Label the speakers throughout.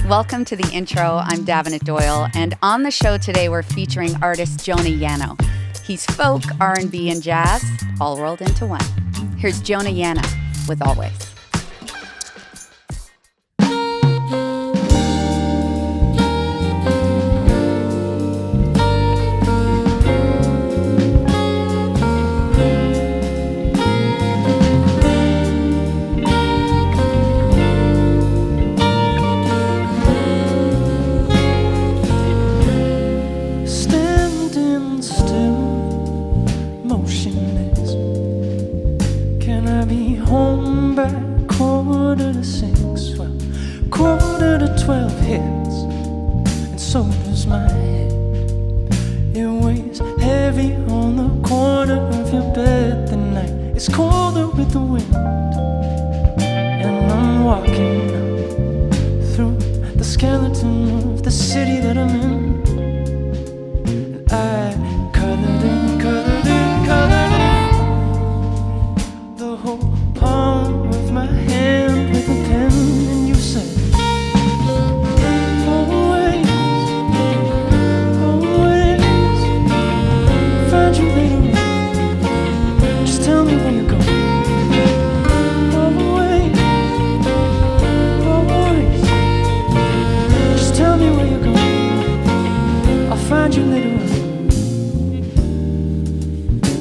Speaker 1: Welcome to the intro. I'm Davenant Doyle, and on the show today we're featuring artist Jonah Yano. He's folk, R&B, and jazz, all rolled into one. Here's Jonah Yano with Always.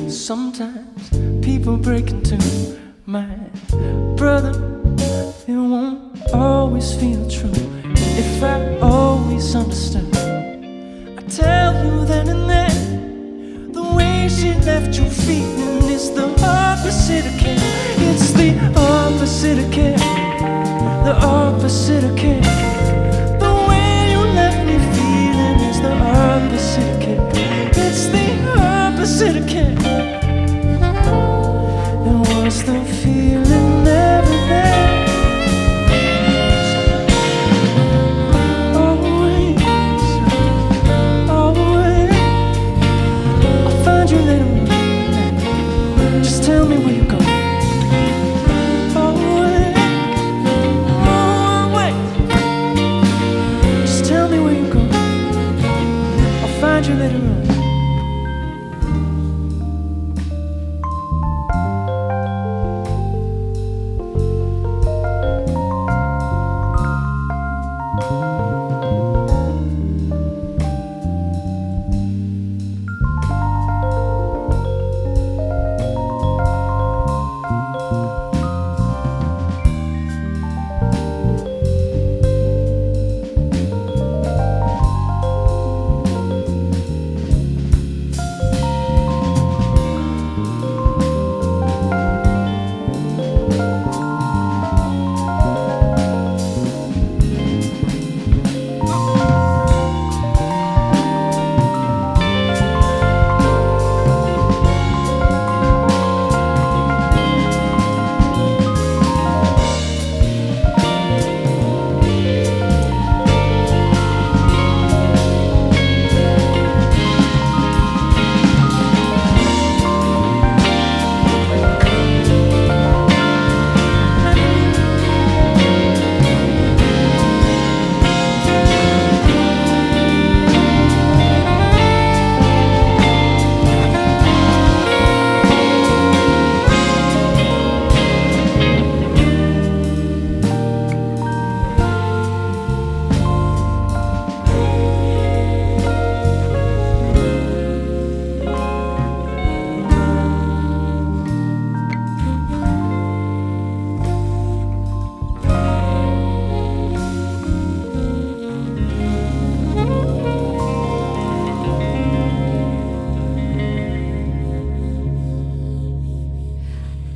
Speaker 2: Sometimes people break into my brother. It won't always feel true. If I always understood, I tell you then and there, the way she left you feeling is the opposite of care. It's the opposite of care. The opposite of care. The way you left me feeling is the opposite of care. It's the opposite of care. Was the feeling never there? Always, always. I'll find you later. Just tell me where you're going. Always, always. Just tell me where you're going. I'll find you later on.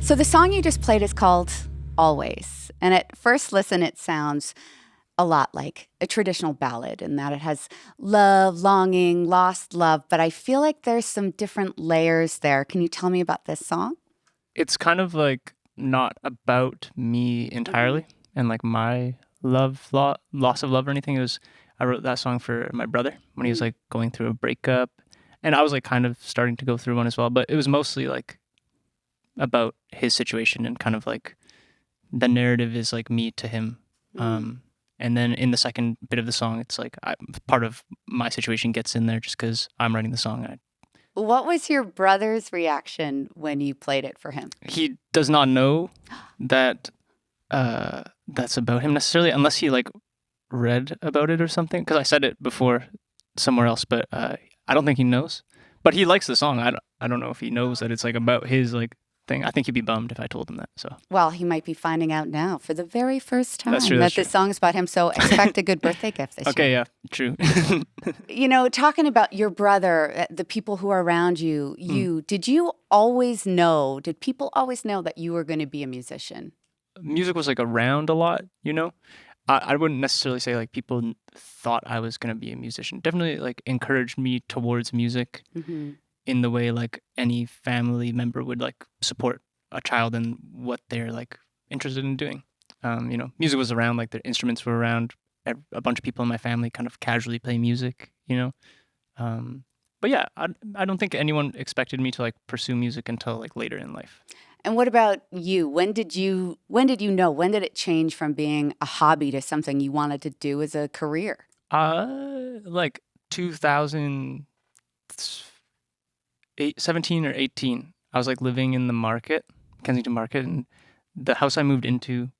Speaker 1: So the song you just played is called Always. And at first listen, it sounds a lot like a traditional ballad in that it has love, longing, lost love. But I feel like there's some different layers there. Can you tell me about this song?
Speaker 3: It's kind of like not about me entirely and like my loss of love or anything. I wrote that song for my brother when he was like going through a breakup. And I was like kind of starting to go through one as well. But it was mostly like about his situation and kind of like the narrative is like me to him. And then in the second bit of the song, it's like part of my situation gets in there just because I'm writing the song.
Speaker 1: What was your brother's reaction when you played it for him?
Speaker 3: He does not know that that's about him necessarily, unless he like read about it or something. Because I said it before somewhere else, but I don't think he knows. But he likes the song. I don't know if he knows that it's like about his like thing. I think he'd be bummed if I told him that. So
Speaker 1: Well, he might be finding out now for the very first time
Speaker 3: That's true,
Speaker 1: that
Speaker 3: that's
Speaker 1: this
Speaker 3: true.
Speaker 1: song is about him. So expect a good birthday gift this
Speaker 3: okay,
Speaker 1: year.
Speaker 3: yeah, true.
Speaker 1: You know, talking about your brother, the people who are around you, did you always know, did people always know that you were going to be a musician?
Speaker 3: Music was like around a lot, you know. I wouldn't necessarily say like people thought I was gonna be a musician. Definitely like encouraged me towards music
Speaker 1: Mm-hmm.
Speaker 3: in the way like any family member would like support a child in what they're like interested in doing. You know, music was around, like the instruments were around. A bunch of people in my family kind of casually play music, you know. But yeah, I don't think anyone expected me to like pursue music until like later in life.
Speaker 1: And what about you? When did you know? When did it change from being a hobby to something you wanted to do as a career?
Speaker 3: Like 2017 or 18. I was like living in the market, Kensington Market, and the house I moved into,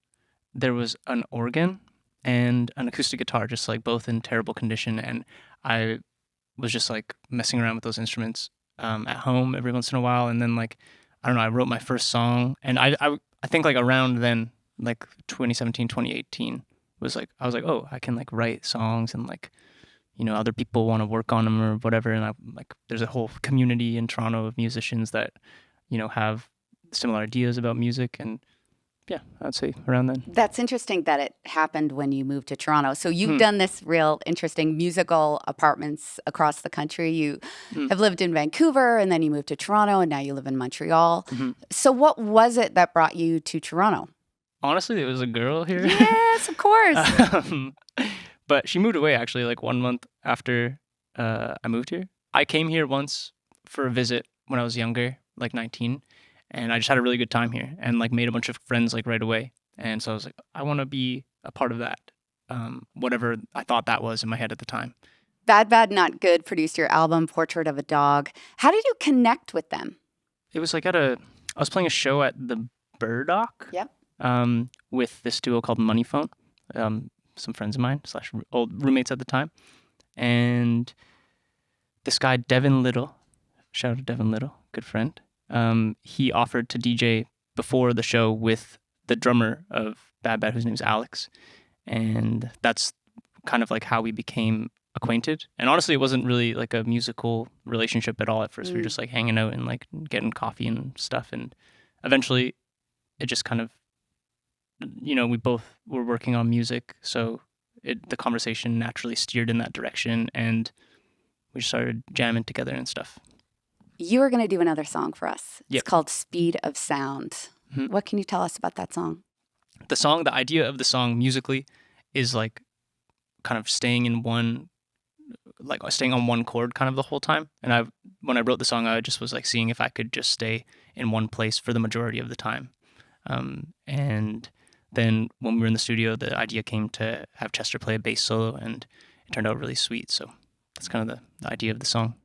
Speaker 3: there was an organ and an acoustic guitar, just like both in terrible condition. And I was just like messing around with those instruments at home every once in a while. And then like, I don't know, I wrote my first song, and I think like around then, like 2017, 2018 was like, I was like, oh, I can like write songs, and like, you know, other people want to work on them or whatever. And I like, there's a whole community in Toronto of musicians that, you know, have similar ideas about music. And yeah, I'd say around then.
Speaker 1: That's interesting that it happened when you moved to Toronto. So you've done this real interesting musical apartments across the country. You have lived in Vancouver, and then you moved to Toronto, and now you live in Montreal. So what was it that brought you to Toronto?
Speaker 3: Honestly, there was a girl here.
Speaker 1: Yes, of course.
Speaker 3: But she moved away actually like 1 month after I moved here. I came here once for a visit when I was younger, like 19. And I just had a really good time here and like made a bunch of friends like right away. And so I was like, I want to be a part of that, whatever I thought that was in my head at the time.
Speaker 1: Badbadnotgood produced your album, Portrait of a Dog. How did you connect with them?
Speaker 3: It was like I was playing a show at the Burdock.
Speaker 1: Yep.
Speaker 3: With this duo called Money Phone, some friends of mine / old roommates at the time. And this guy, Devin Little, shout out to Devin Little, good friend. He offered to DJ before the show with the drummer of Bad Bad, whose name's Alex. And that's kind of like how we became acquainted. And honestly, it wasn't really like a musical relationship at all at first. We were just like hanging out and like getting coffee and stuff. And eventually it just kind of, you know, we both were working on music. So the conversation naturally steered in that direction, and we started jamming together and stuff.
Speaker 1: You are going to do another song for us.
Speaker 3: Yep.
Speaker 1: It's called Speed of Sound. What can you tell us about that song?
Speaker 3: The idea of the song musically is like kind of staying on one chord kind of the whole time. And when I wrote the song, I just was like seeing if I could just stay in one place for the majority of the time. And then when we were in the studio, the idea came to have Chester play a bass solo, and it turned out really sweet. So that's kind of the idea of the song.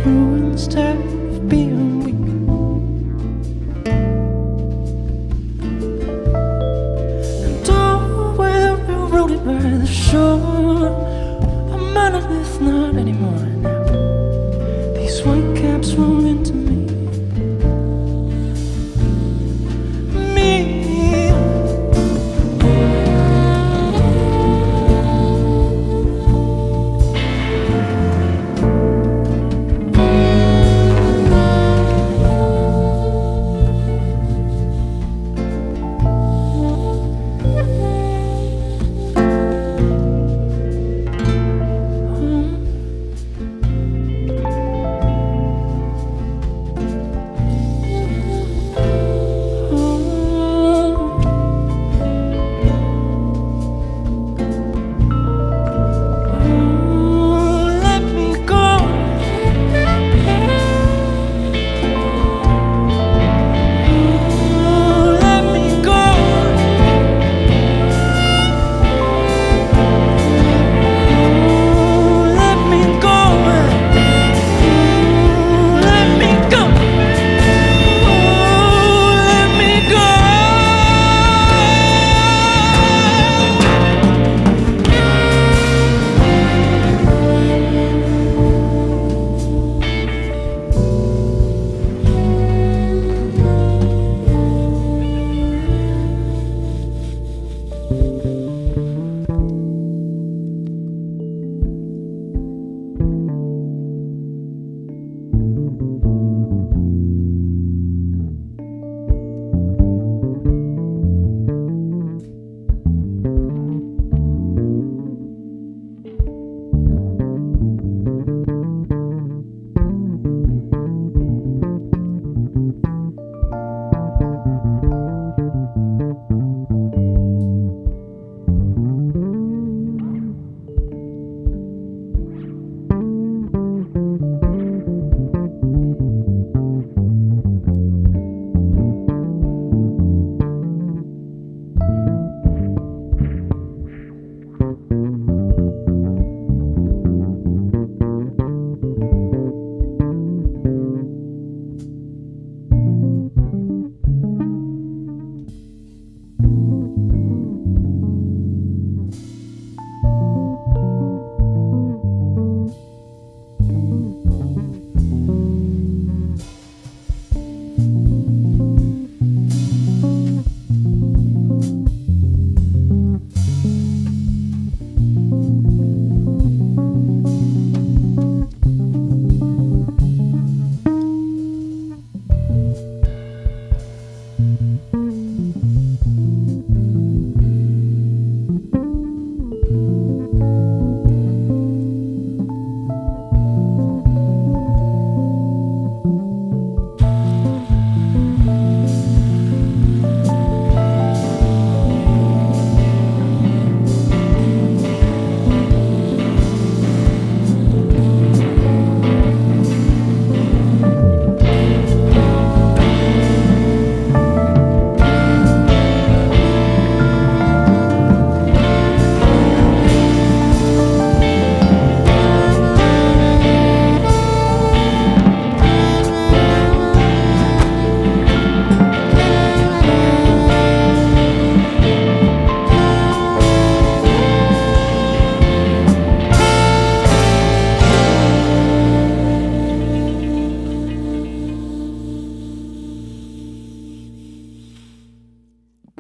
Speaker 2: true instead of being weak. And oh, where we wrote it by the shore, a monolith not anymore now. These white caps roll into me.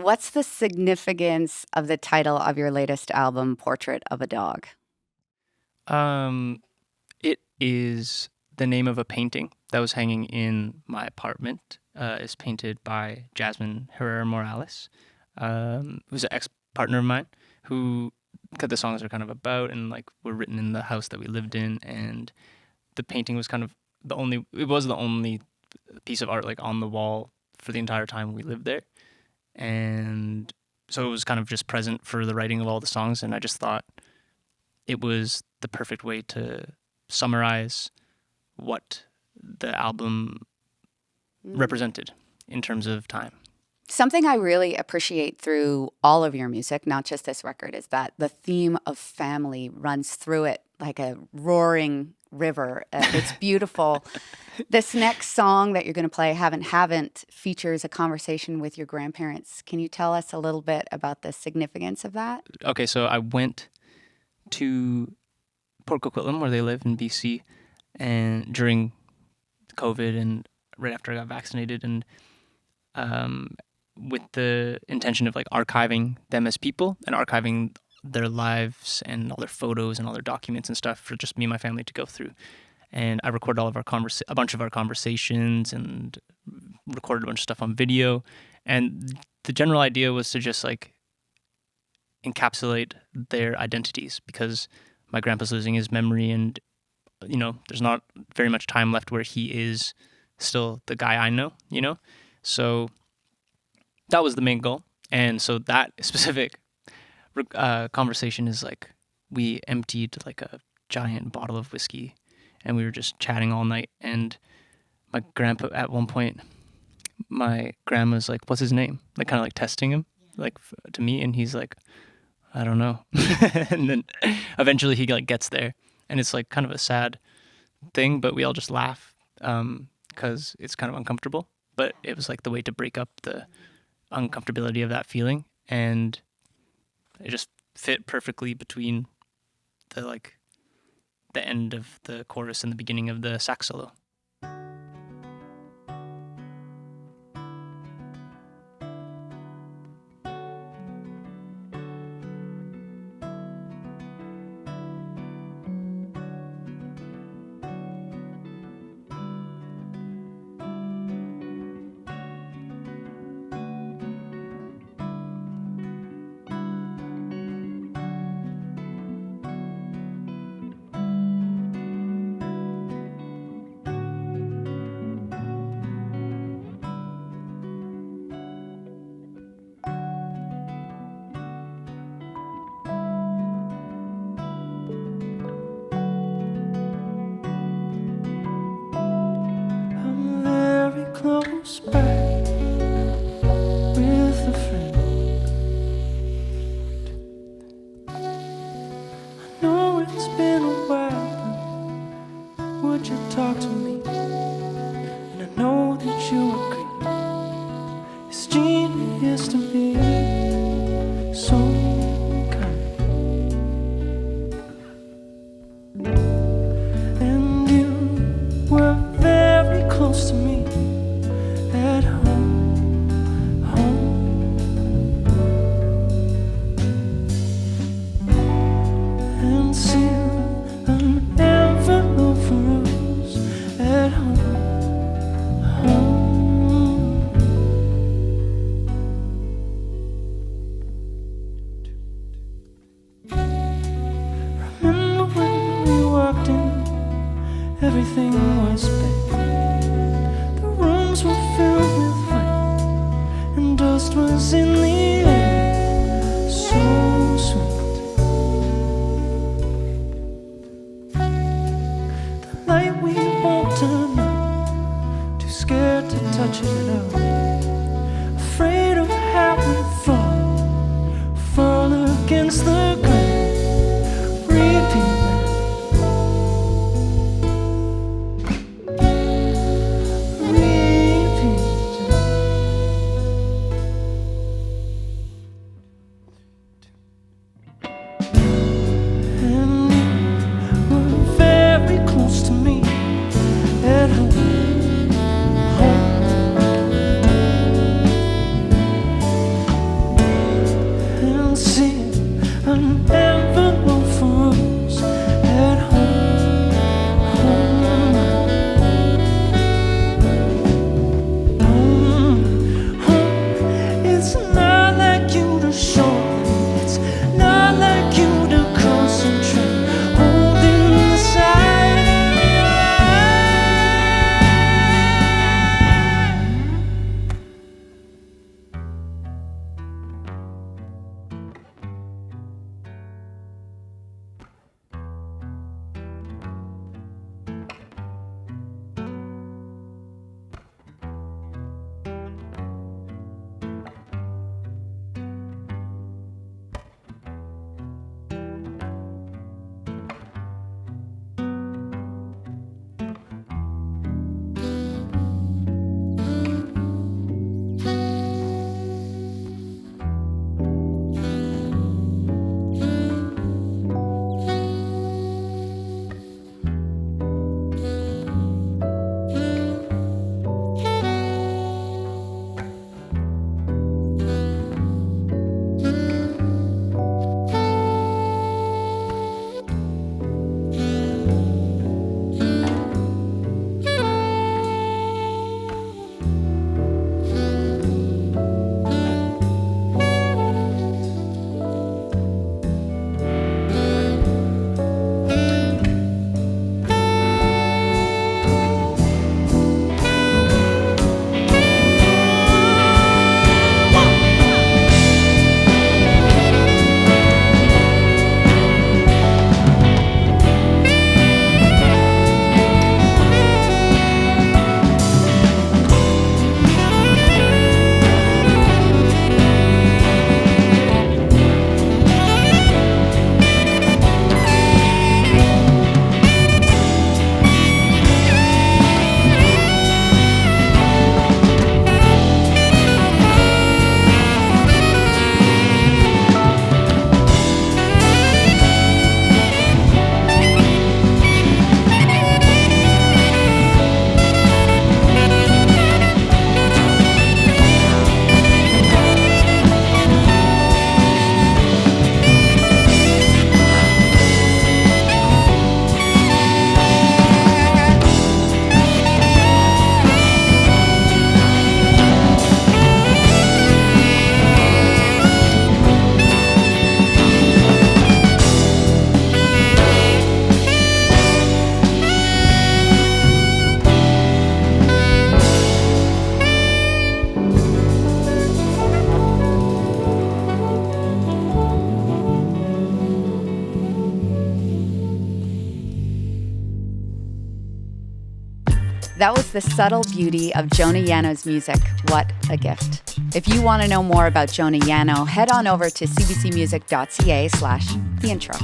Speaker 1: What's the significance of the title of your latest album, Portrait of a Dog?
Speaker 3: It is the name of a painting that was hanging in my apartment. It's painted by Jasmine Herrera Morales, who's an ex-partner of mine, who the songs are kind of about and like were written in the house that we lived in, and the painting was kind of the only piece of art like on the wall for the entire time we lived there. And so it was kind of just present for the writing of all the songs, and I just thought it was the perfect way to summarize what the album represented in terms of time.
Speaker 1: Something I really appreciate through all of your music, not just this record, is that the theme of family runs through it like a roaring river. It's beautiful. This next song that you're going to play, Haven't, features a conversation with your grandparents. Can you tell us a little bit about the significance of that?
Speaker 3: Okay, so I went to Port Coquitlam, where they live in BC, and during COVID and right after I got vaccinated, and with the intention of like archiving them as people and archiving their lives and all their photos and all their documents and stuff for just me and my family to go through. And I recorded all of our a bunch of our conversations and recorded a bunch of stuff on video. And the general idea was to just like encapsulate their identities, because my grandpa's losing his memory, and there's not very much time left where he is still the guy I know, So that was the main goal. And so that specific conversation is like, we emptied like a giant bottle of whiskey and we were just chatting all night. And my grandpa, at one point, my grandma's like, what's his name? Like kind of like testing him, like to me. And he's like, I don't know. And then eventually he like gets there, and it's like kind of a sad thing, but we all just laugh because it's kind of uncomfortable. But it was like the way to break up the uncomfortability of that feeling, and it just fit perfectly between the end of the chorus and the beginning of the sax solo.
Speaker 2: Close by with a friend. I know it's been a while, but would you talk to me? And I know that you agree. It's genius to be so kind. And you were very close to me. At home, and seal an envelope for us at home. Remember when we walked in, everything was big. The rooms were filled with light, and dust was in the air, so sweet. The light we won't turn on, too scared to touch it at all, afraid of how we fall against the ground. Repeat an
Speaker 1: That was the subtle beauty of Jonah Yano's music. What a gift. If you want to know more about Jonah Yano, head on over to cbcmusic.ca/the intro.